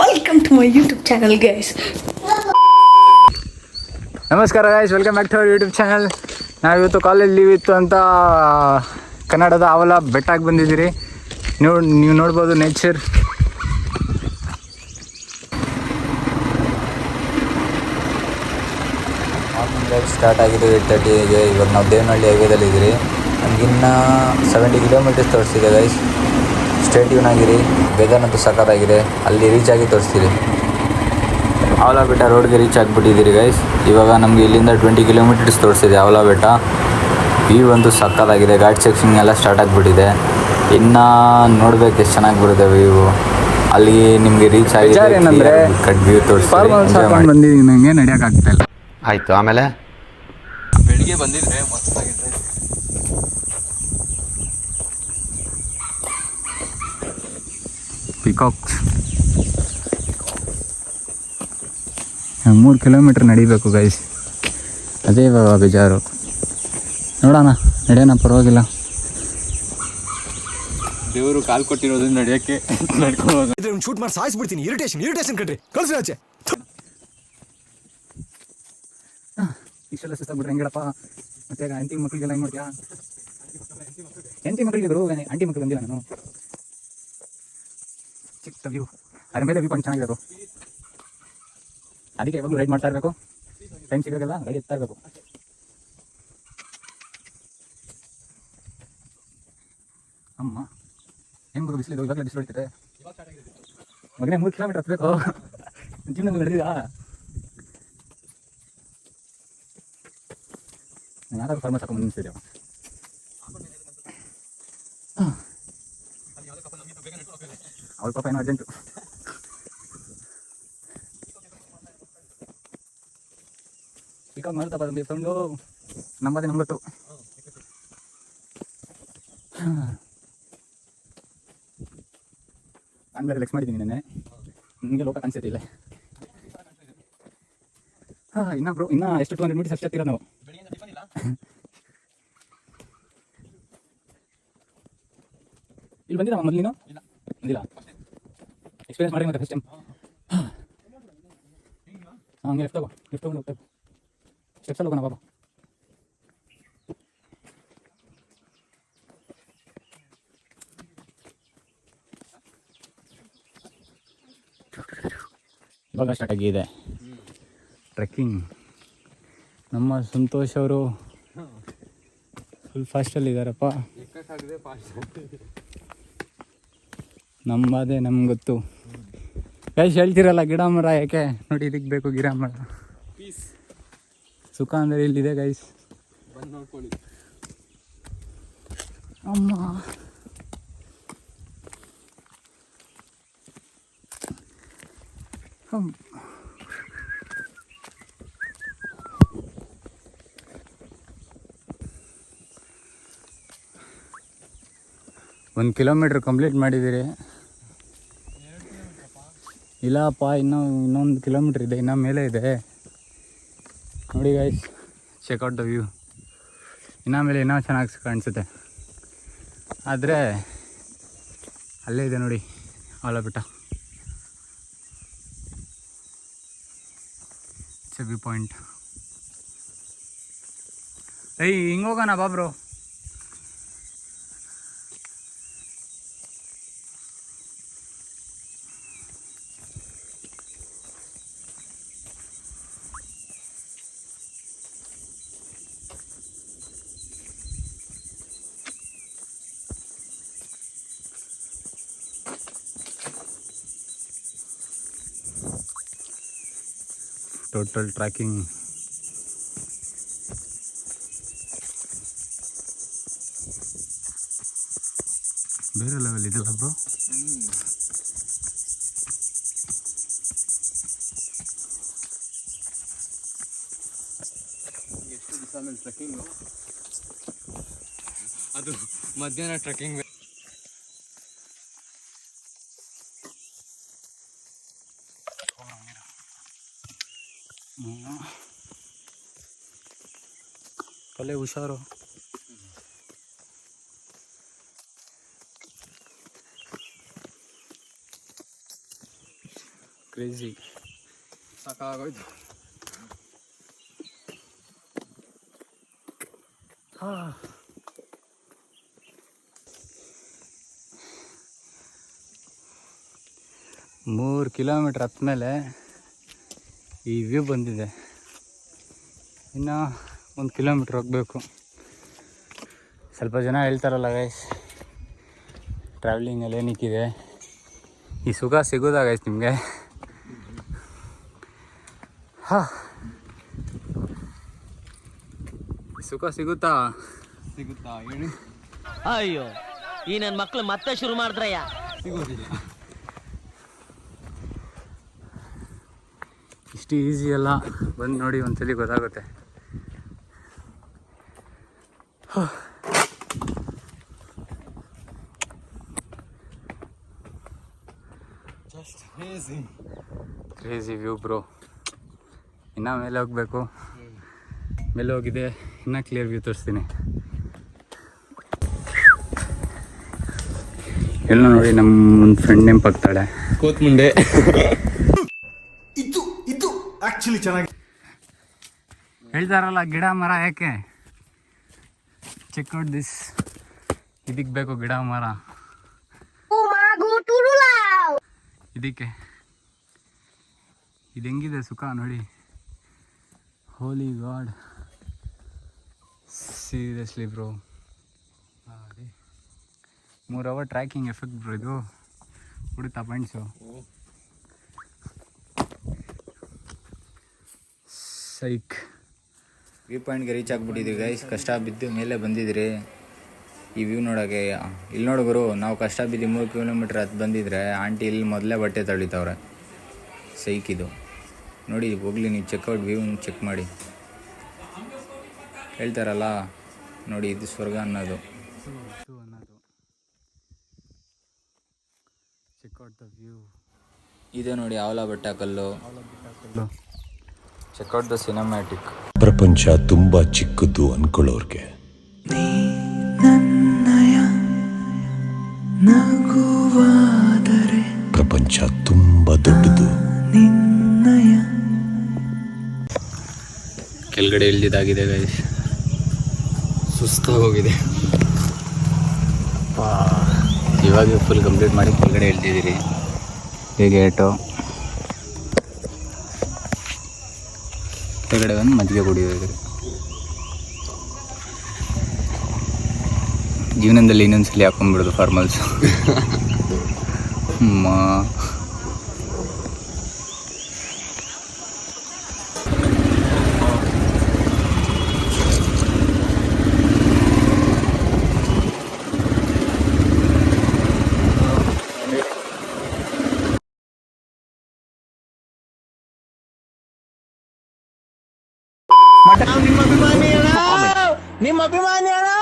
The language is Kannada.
welcome to my YouTube channel, guys. ನಮಸ್ಕಾರ guys, welcome back to our YouTube channel. ನಾವಿವತ್ತು ಕಾಲೇಜ್ ಲೀವ್ ಇತ್ತು ಅಂತ ಕನ್ನಡದ ಆವಲ ಬೆಟ್ಟಕ್ಕೆ ಬಂದಿದ್ದೀರಿ. ನೀವು ನೋಡ್ಬೋದು ನೇಚರ್. ಮಾರ್ನಿಂಗ್ ರೈಡ್ ಸ್ಟಾರ್ಟ್ ಆಗಿದೆ 8:30ಗೆ. ಇವಾಗ ನಾವು ದೇವನಹಳ್ಳಿ ಹೈವೇದಲ್ಲಿದ್ದೀರಿ. ನಮಗಿನ್ನ 70 ಕಿಲೋಮೀಟರ್ಸ್ ತೋರಿಸ್ತಿದೆ ಗೈಸ್. ಸ್ಟೇಟ್ಯೂನ್ ಆಗಿರಿ, ವೆದರ್ ಅಂತೂ ಸಖತ್ತಾಗಿದೆ. ಅಲ್ಲಿ ರೀಚ್ ಆಗಿ ತೋರಿಸ್ತೀರಿ. ಆವಲ ಬೆಟ್ಟ ರೋಡ್ಗೆ ರೀಚ್ ಆಗಿಬಿಟ್ಟಿದ್ದೀರಿ ಗೈಸ್. ಇವಾಗ ನಮಗೆ ಇಲ್ಲಿಂದ 20 ಕಿಲೋಮೀಟರ್ಸ್ ತೋರಿಸ್ತಿದೆ ಆವಲ ಬೆಟ್ಟ. ವ್ಯೂ ಅಂತೂ ಸಖತ್ತಾಗಿದೆ. ಘಾಟ್ ಸೆಕ್ಷನ್ ಎಲ್ಲ ಸ್ಟಾರ್ಟ್ ಆಗಿಬಿಟ್ಟಿದೆ. ಇನ್ನು ನೋಡ್ಬೇಕು ಎಷ್ಟು ಚೆನ್ನಾಗಿ ಬರುತ್ತೆ ವ್ಯೂ. ಅಲ್ಲಿ ನಿಮಗೆ ರೀಚ್ ಆಗಿದೆ ಏನಂದರೆ ಕಟ್ ವ್ಯೂ ತೋರಿಸ್ತಾರೆ. ಬಂದಿದ್ದೀನಿ, ನನಗೆ ನಡೆಯೋಕೆ ಆಗ್ತಾ ಇಲ್ಲ. ಆಯಿತು, ಆಮೇಲೆ ಬೆಳಿಗ್ಗೆ ಬಂದಿದ್ರೆ ಮಸ್ತಾಗಿದೆ. ಪಿಕಾಕ್ಸ್ 3 ಕಿಲೋಮೀಟ್ರ್ ನಡಿಬೇಕು ಗೈಸ್. ಅದೇ ಇವಾಗ ಬೇಜಾರು. ನೋಡೋಣ, ನಡೆಯೋಣ, ಪರವಾಗಿಲ್ಲ. ದೇವರು ಕಾಲ್ ಕೊಟ್ಟಿರೋದು ನಡೆಯೋಕ್ಕೆ ನಡ್ಕೊಂಡು ಇದ್ರೆ ಶೂಟ್ ಮಾಡಿ ಸಾಯಿಸ್ಬಿಡ್ತೀನಿ. ಇರಿಟೇಷನ್ ಕಣ್ರಿ, ಕಳ್ಸಿ ಆಚೆ. ಇಷ್ಟೆಲ್ಲ ಸುತ್ತಾಗ್ಬಿಟ್ರೆ ಹೆಂಗಡಪ್ಪ. ಮತ್ತೆ ಆಂಟಿ ಮಕ್ಕಳಿಗೆಲ್ಲ ಹೆಂಗೆ ಮಾಡ್ತೀಯಾ? ಎಂಟಿ ಮಕ್ಕಳಿದ್ರು, ಆಂಟಿ ಮಕ್ಕಳು ಬಂದಿಲ್ಲ ನಾನು. ಚಿಕ್ಕ ವ್ಯೂ, ಅದ್ರ ಮೇಲೆ ವ್ಯೂ ಪಾಯಿಂಟ್ ಚೆನ್ನಾಗಿರೋದು. ಅದಕ್ಕೆ ಯಾವಾಗಲೂ ರೈಡ್ ಮಾಡ್ತಾ ಇರಬೇಕು. ಟೈಮ್ ಸಿಗೋಲ್ಲ, ಗಾಡಿ ಎತ್ತಾ ಇರಬೇಕು. ಅಮ್ಮ ಹೆಂಗ್ ಬರೋ ಬಿಸಿಲಿದೆ, ಇವಾಗಲೇ ಬಿಸಿಲು ಹೊಡಿತಿದೆ ಮಗನೇ. 3 ಕಿಲೋಮೀಟರ್ ಹತ್ಬೇಕು. ಜೀವನ ನಡೆದಿದಾ? ಯಾರಾದ್ರೂ ಫಾರ್ಮರ್ಸ್ ಹಾಕೊಂಡು ನಿಲ್ಸಿದ್ದೇವೆ. ಅವ್ರ ಪಾಪ ಏನೋ ಅರ್ಜೆಂಟು. ಪಿಕಾಕ್ ಮಾಡ್ತಾ ಬಂದು ಸೌಂಡು ನಂಬದೇ ನಂಬತ್ತು. ನಾನು ಬೇರೆ ಲೆಕ್ಸ್ ಮಾಡಿದ್ದೀನಿ ನೆನ್ನೆ. ನಿಮಗೆ ಲೋಕ ಕಾಣಿಸುತ್ತೆ ಇಲ್ಲ. ಇನ್ನ ಎಷ್ಟು 200 ಮೀಟರ್ಸ್ ಅಷ್ಟೇ ಹತ್ತಿರ ನಾವು. ಇಲ್ಲಿ ಬಂದಿಲ್ಲ ಮೊದಲಿನ? ಬಂದಿಲ್ಲ. ಎಕ್ಸ್ಪೀರಿಯನ್ಸ್ ಮಾಡಿ ಮತ್ತೆ ಫಸ್ಟ್ ಟೈಮ್. ಹಂಗೆ ಲೆಫ್ಟ್ ತಗೊಂಡು ಹೋಗ್ತಾ ಸ್ಟೆಪ್ಸಲ್ಲಿ ಹೋಗೋಣ ಬಾಬಾ. ಇವಾಗ ಸ್ಟಾರ್ಟ್ ಆಗಿದೆ ಟ್ರೆಕ್ಕಿಂಗ್. ನಮ್ಮ ಸಂತೋಷ್ ಅವರು ಫುಲ್ ಫಾಸ್ಟಲ್ಲಿದ್ದಾರಪ್ಪ. ನಮ್ಮದೇ ನಮ್ಗೆ ಗೊತ್ತು ಗೈಸ್. ಹೇಳ್ತಿರಲ್ಲ ಗಿಡ ಮರ ಯಾಕೆ, ನೋಡಿ ಇದಕ್ಕೆ ಬೇಕು ಗಿಡ ಮರ. ಸುಖ ಅಂದರೆ ಇಲ್ಲಿದೆ ಗೈಸ್. ಬಂದು ನೋಡ್ಕೊಳ್ಳಿ. ಅಮ್ಮ ಒಂದು ಕಿಲೋಮೀಟ್ರ್ ಕಂಪ್ಲೀಟ್ ಮಾಡಿದ್ದೀರಿ. ಇಲ್ಲಪ್ಪ, ಇನ್ನೊಂದು ಕಿಲೋಮೀಟ್ರ್ ಇದೆ, ಇನ್ನೂ ಮೇಲೆ ಇದೆ ನೋಡಿ ಗೈಸ್. Checkout the view. ಇನ್ನೂ ಮೇಲೆ ಇನ್ನೂ ಚೆನ್ನಾಗಿ ಕಾಣಿಸುತ್ತೆ. ಆದರೆ ಅಲ್ಲೇ ಇದೆ ನೋಡಿ Avala Betta. It's a view point. ಹಿಂಗೆ ಹೋಗೋಣ ಬಾಬ್ರು. Total trekking. ಬೇರೆ ಲೆವೆಲ್ ಇದೆಲ್ಲ ಬ್ರೋ. ಎಷ್ಟು ದಿವಸ ಆಮೇಲೆ ಟ್ರೆಕ್ಕಿಂಗು, ಅದು ಮಧ್ಯಾಹ್ನ ಟ್ರೆಕ್ಕಿಂಗ್. ತಲೆ ಹುಷಾರು. ಕ್ರೇಜಿ. ಸಾಕಾಗೋಯ್ತು. ಮೂರು ಕಿಲೋಮೀಟ್ರ್ ಹತ್ಮೇಲೆ ಈ ವ್ಯೂ ಬಂದಿದೆ. ಇನ್ನು 1 ಕಿಲೋಮೀಟ್ರ್ ಹೋಗಬೇಕು. ಸ್ವಲ್ಪ ಜನ ಹೇಳ್ತಾರಲ್ಲ ಗೈಸ್, ಟ್ರಾವೆಲಿಂಗಲ್ಲಿ ಏನಕ್ಕಿದೆ ಈ ಸುಖ ಸಿಗೋದಾ ಗೈಸ್ ನಿಮಗೆ? ಸುಖ ಸಿಗುತ್ತಾ ಹೇಳಿ. ಅಯ್ಯೋ ಈ ನನ್ನ ಮಕ್ಳು ಮತ್ತೆ ಶುರು ಮಾಡಿದ್ರಯ್ಯ. ಸಿಗೋದಿಲ್ಲ. ಇಷ್ಟು ಈಸಿ ಅಲ್ಲ, ಬಂದು ನೋಡಿ ಒಂದ್ಸಲಿ ಗೊತ್ತಾಗುತ್ತೆ. Crazy view bro. ಇನ್ನೂ ಮೇಲೆ ಹೋಗಬೇಕು. ಮೇಲೆ ಹೋಗಿದೆ, ಇನ್ನೂ ಕ್ಲಿಯರ್ ವ್ಯೂ ತೋರಿಸ್ತೀನಿ. ಎಲ್ಲ ನೋಡಿ ನಮ್ಮ ಒಂದು ಫ್ರೆಂಡ್ ನೆನಪಾಗ್ತಾಳೆ, ಕೋತ್ಮುಂಡೆ. ಇದು ಆಕ್ಚುಲಿ ಚೆನ್ನಾಗಿ ಹೇಳ್ತಾರಲ್ಲ ಗಿಡ ಮರ ಯಾಕೆ. Check out this. ಇದಕ್ಕೆ ಬೇಕು ಗಿಡ ಮರ, ಇದಕ್ಕೆ. ಇದು ಹೆಂಗಿದೆ ಸುಖ ನೋಡಿ. Holy god, seriously bro. 3 hour trekking effect bro ಇದು. ಹುಡುತ್ತಾ ಪಾಯಿಂಟ್ಸು ಸೈಕ್. ವ್ಯೂ ಪಾಯಿಂಟ್ಗೆ ರೀಚ್ ಆಗಿಬಿಟ್ಟಿದ್ವಿ ಗೈಸ್. ಕಷ್ಟ ಬಿದ್ದು ಮೇಲೆ ಬಂದಿದ್ರಿ ಈ ವ್ಯೂ ನೋಡೋಕ್ಕೆ. ಇಲ್ಲಿ ನೋಡಿದ್ರು, ನಾವು ಕಷ್ಟ ಬಿದ್ದು 3 ಕಿಲೋಮೀಟ್ರ್ ಹತ್ತು ಬಂದಿದ್ರೆ ಆಂಟಿ ಇಲ್ಲಿ ಮೊದಲೇ ಬಟ್ಟೆ ತಳಿತವ್ರೆ. ಸೈಕ್ ಇದು ನೋಡಿ. ಹೋಗ್ಲಿ ನೀವು ಚೆಕ್ಔಟ್ ವ್ಯೂ ಚೆಕ್ ಮಾಡಿ. ಹೇಳ್ತಾರಲ್ಲ ನೋಡಿ, ಇದು ಸ್ವರ್ಗ ಅನ್ನೋದು. Check out the view. ಇದೆ ನೋಡಿ ಆವಲ ಬೆಟ್ಟಕಲ್ಲು. Check out the cinematic. ಪ್ರಪಂಚ ತುಂಬಾ ಚಿಕ್ಕದು ಅನ್ಕೊಳ್ಳೋರ್ಗೆ ಪ್ರಪಂಚ ತುಂಬಾ ದೊಡ್ಡದು. ಕೆಳಗಡೆ ಇಳಿದಿದ್ದಾಗಿದೆ ಗೈಸ್. ಸುಸ್ತಾಗೋಗಿದೆ. ಇವಾಗ ಫುಲ್ ಕಂಪ್ಲೀಟ್ ಮಾಡಿ ಕೆಳಗಡೆ ಇಳ್ದಿದ್ದೀರಿ. ಹೇಗೆ ಏಟು ಕೆಳಗಡೆ ಬಂದು ಮಜ್ಜಿಗೆ ಕುಡಿಯೋದ್ರಿ. ಜೀವನದಲ್ಲಿ ಇನ್ನೊಂದ್ಸಲಿ ಹಾಕೊಂಡ್ಬಿಡೋದು ಫಾರ್ಮಲ್ಸ್. ನಿಮ್ಮ ಅಭಿಮಾನಿ ಅಣ್ಣ.